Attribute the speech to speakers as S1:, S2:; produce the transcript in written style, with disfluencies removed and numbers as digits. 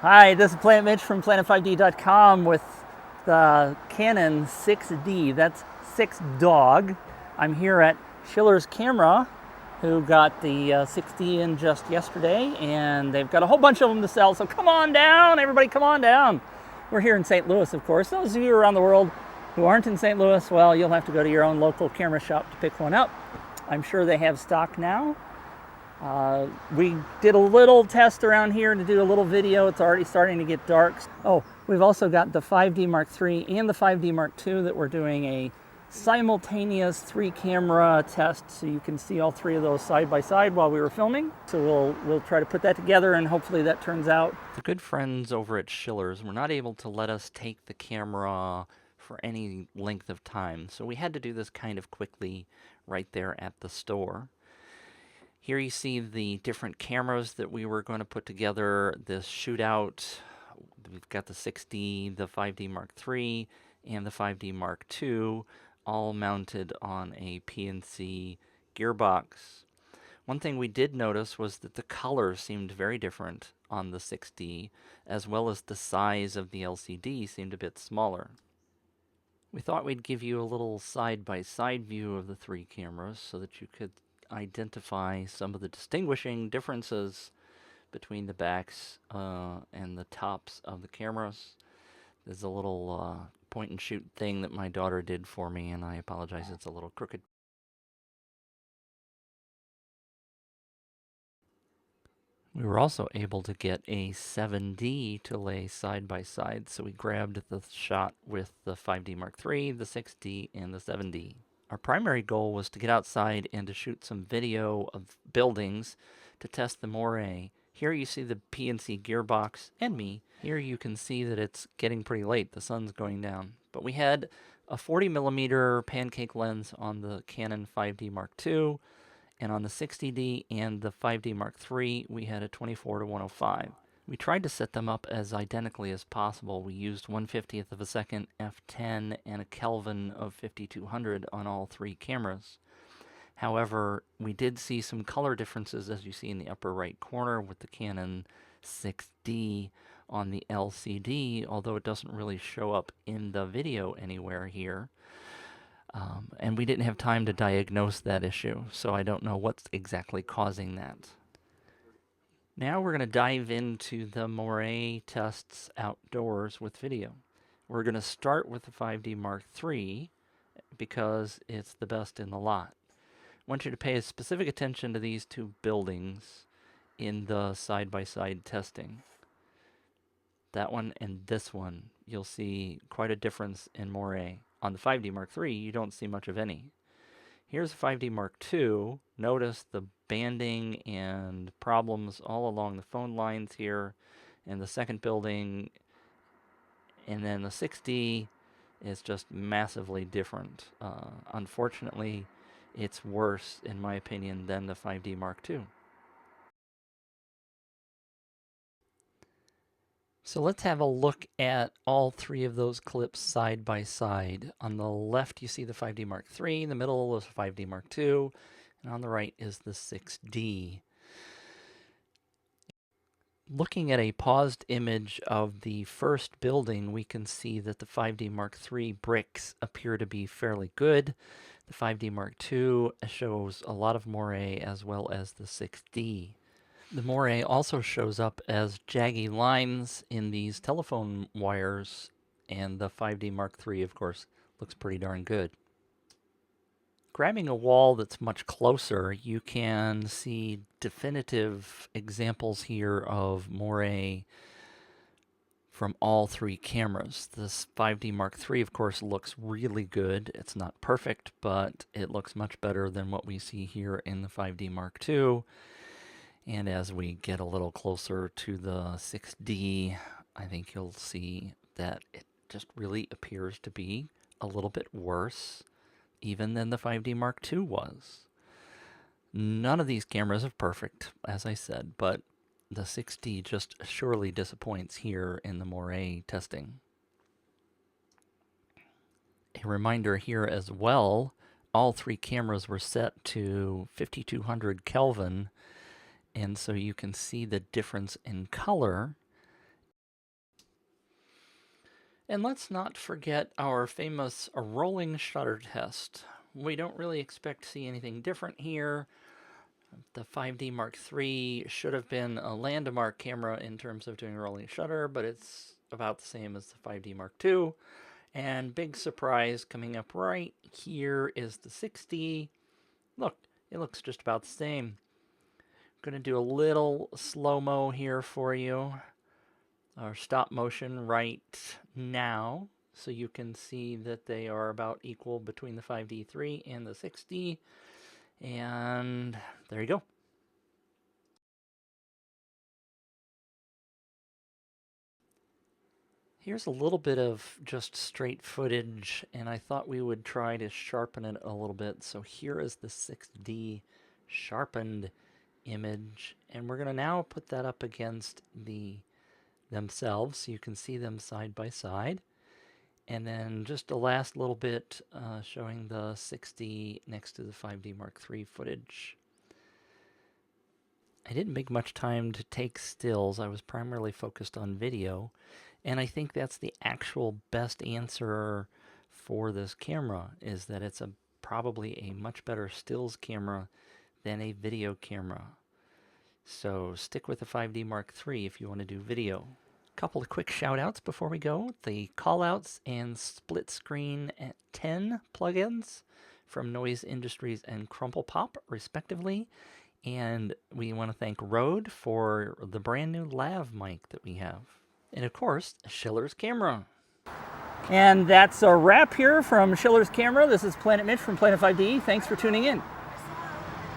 S1: Hi, this is Planet Mitch from Planet5D.com with the Canon 6D. That's 6 dog. I'm here at Schiller's Camera, who got the 6D in just yesterday, and they've got a whole bunch of them to sell. So come on down, everybody, come on down. We're here in St. Louis, of course. Those of you around the world who aren't in St. Louis, well, you'll have to go to your own local camera shop to pick one up. I'm sure they have stock now. We did a little test around here to do a little video. It's already starting to get dark. Oh, we've also got the 5D Mark III and the 5D Mark II that we're doing a simultaneous 3-camera test, so you can see all 3 of those side by side while we were filming. So we'll try to put that together, and hopefully that turns out. The good friends over at Schiller's were not able to let us take the camera for any length of time, so we had to do this kind of quickly right there at the store. Here you see the different cameras that we were going to put together, this shootout. We've got the 6D, the 5D Mark III, and the 5D Mark II, all mounted on a PNC gearbox. One thing we did notice was that the color seemed very different on the 6D, as well as the size of the LCD seemed a bit smaller. We thought we'd give you a little side-by-side view of the 3 cameras so that you could identify some of the distinguishing differences between the backs and the tops of the cameras. There's a little point and shoot thing that my daughter did for me, and I apologize, it's a little crooked. We were also able to get a 7D to lay side by side, so we grabbed the shot with the 5D Mark III, the 6D, and the 7D. Our primary goal was to get outside and to shoot some video of buildings to test the moire. Here you see the PNC gearbox and me. Here you can see that it's getting pretty late. The sun's going down. But we had a 40mm pancake lens on the Canon 5D Mark II, and on the 60D and the 5D Mark III, we had a 24-105. We tried to set them up as identically as possible. We used 1/50th of a second f10 and a Kelvin of 5200 on all 3 cameras. However, we did see some color differences, as you see in the upper right corner with the Canon 6D on the LCD, although it doesn't really show up in the video anywhere here. And we didn't have time to diagnose that issue, so I don't know what's exactly causing that. Now we're going to dive into the moire tests outdoors with video. We're going to start with the 5D Mark III because it's the best in the lot. I want you to pay specific attention to these 2 buildings in the side-by-side testing. That one and this one, you'll see quite a difference in moire. On the 5D Mark III, you don't see much of any. Here's 5D Mark II. Notice the banding and problems all along the phone lines here. And the second building, and then the 6D is just massively different. Unfortunately, it's worse, in my opinion, than the 5D Mark II. So let's have a look at all 3 of those clips side by side. On the left, you see the 5D Mark III, in the middle is the 5D Mark II, and on the right is the 6D. Looking at a paused image of the first building, we can see that the 5D Mark III bricks appear to be fairly good. The 5D Mark II shows a lot of moire, as well as the 6D. The moire also shows up as jaggy lines in these telephone wires, and the 5D Mark III, of course, looks pretty darn good. Grabbing a wall that's much closer, you can see definitive examples here of moire from all 3 cameras. This 5D Mark III, of course, looks really good. It's not perfect, but it looks much better than what we see here in the 5D Mark II. And as we get a little closer to the 6D, I think you'll see that it just really appears to be a little bit worse even than the 5D Mark II was. None of these cameras are perfect, as I said, but the 6D just surely disappoints here in the moire testing. A reminder here as well, all 3 cameras were set to 5200 Kelvin, and so you can see the difference in color And let's not forget our famous rolling shutter test. We don't really expect to see anything different here. The 5D Mark III should have been a landmark camera in terms of doing rolling shutter, but it's about the same as the 5D Mark II. And big surprise coming up right here is the 6D. Look, it looks just about the same. I'm going to do a little slow-mo here for you, or stop motion right now, so you can see that they are about equal between the 5D3 and the 6D. And there you go. Here's a little bit of just straight footage, and I thought we would try to sharpen it a little bit. So here is the 6D sharpened image, and we're going to now put that up against themselves so you can see them side by side. And then just a last little bit showing the 6D next to the 5D Mark III footage. I didn't make much time to take stills. I was primarily focused on video. And I think that's the actual best answer for this camera, is that it's probably a much better stills camera than a video camera. So stick with the 5D Mark III if you want to do video. Couple of quick shout outs before we go. The callouts and split screen at 10 plugins from Noise Industries and Crumple Pop, respectively. And we want to thank Rode for the brand new lav mic that we have. And of course, Schiller's camera. And that's a wrap here from Schiller's camera. This is Planet Mitch from Planet 5D. Thanks for tuning in.